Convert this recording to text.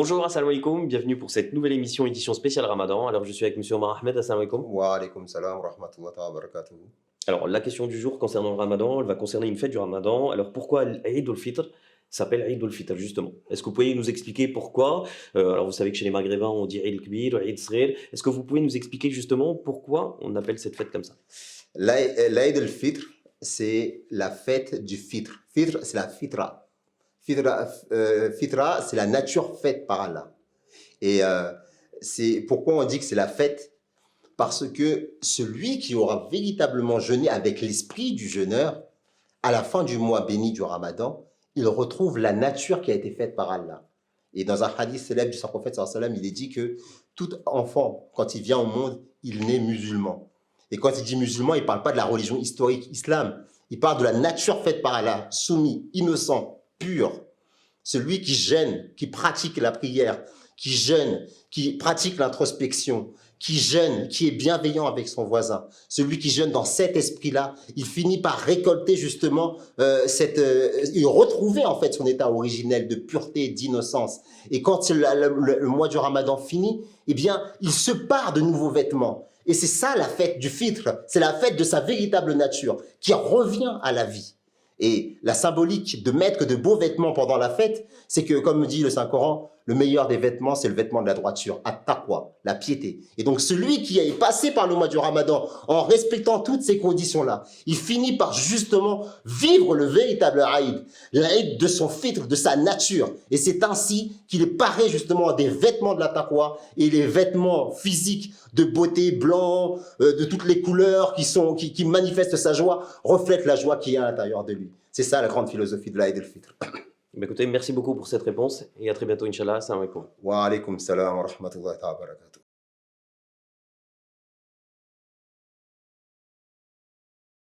Bonjour, assalamu alaikum, bienvenue pour cette nouvelle édition spéciale Ramadan. Alors je suis avec Monsieur Omar Ahmed, assalamu alaikum. Wa alaykoum salam wa rahmatullahi wa barakatuh. Alors la question du jour concernant le Ramadan, elle va concerner une fête du Ramadan. Alors pourquoi l'Eid al-Fitr s'appelle Eid al-Fitr justement? Est-ce que vous pouvez nous expliquer pourquoi? Alors vous savez que chez les Maghrébins on dit Eid al-Kbir, Eid al Est-ce que vous pouvez nous expliquer justement pourquoi on appelle cette fête comme ça? L'Aïd al-Fitr, c'est la fête du fitr. Fitr, c'est la fitra. Fitra, c'est la nature faite par Allah. Et c'est pourquoi on dit que c'est la fête, parce que celui qui aura véritablement jeûné avec l'esprit du jeûneur, à la fin du mois béni du Ramadan, il retrouve la nature qui a été faite par Allah. Et dans un hadith célèbre du Saint-Prophète, sallallahu alayhi wa sallam, il est dit que tout enfant, quand il vient au monde, il naît musulman. Et quand il dit musulman, il ne parle pas de la religion historique, islam. Il parle de la nature faite par Allah, soumis, innocent, pur. Celui qui jeûne, qui pratique la prière, qui jeûne, qui pratique l'introspection, qui jeûne, qui est bienveillant avec son voisin. Celui qui jeûne dans cet esprit-là, il finit par récolter justement il retrouver en fait son état originel de pureté, d'innocence. Et quand le mois du Ramadan finit, eh bien, il se part de nouveaux vêtements. Et c'est ça la fête du fitr, c'est la fête de sa véritable nature qui revient à la vie. Et la symbolique de mettre de beaux vêtements pendant la fête, c'est que, comme dit le Saint-Coran, le meilleur des vêtements, c'est le vêtement de la droiture, at-taqwa, la piété. Et donc, celui qui est passé par le mois du Ramadan en respectant toutes ces conditions-là, il finit par justement vivre le véritable Aïd, l'Aïd de son fitr, de sa nature. Et c'est ainsi qu'il est paré justement des vêtements de la taqwa et les vêtements physiques de beauté, blanc, de toutes les couleurs qui manifestent sa joie, reflètent la joie qui est à l'intérieur de lui. C'est ça la grande philosophie de l'Aïd el-Fitr. Ben, écoutez, merci beaucoup pour cette réponse et à très bientôt, Inch'Allah. Assalamu alaikum. Wa alaykoum salam wa rahmatullahi wa barakatuh.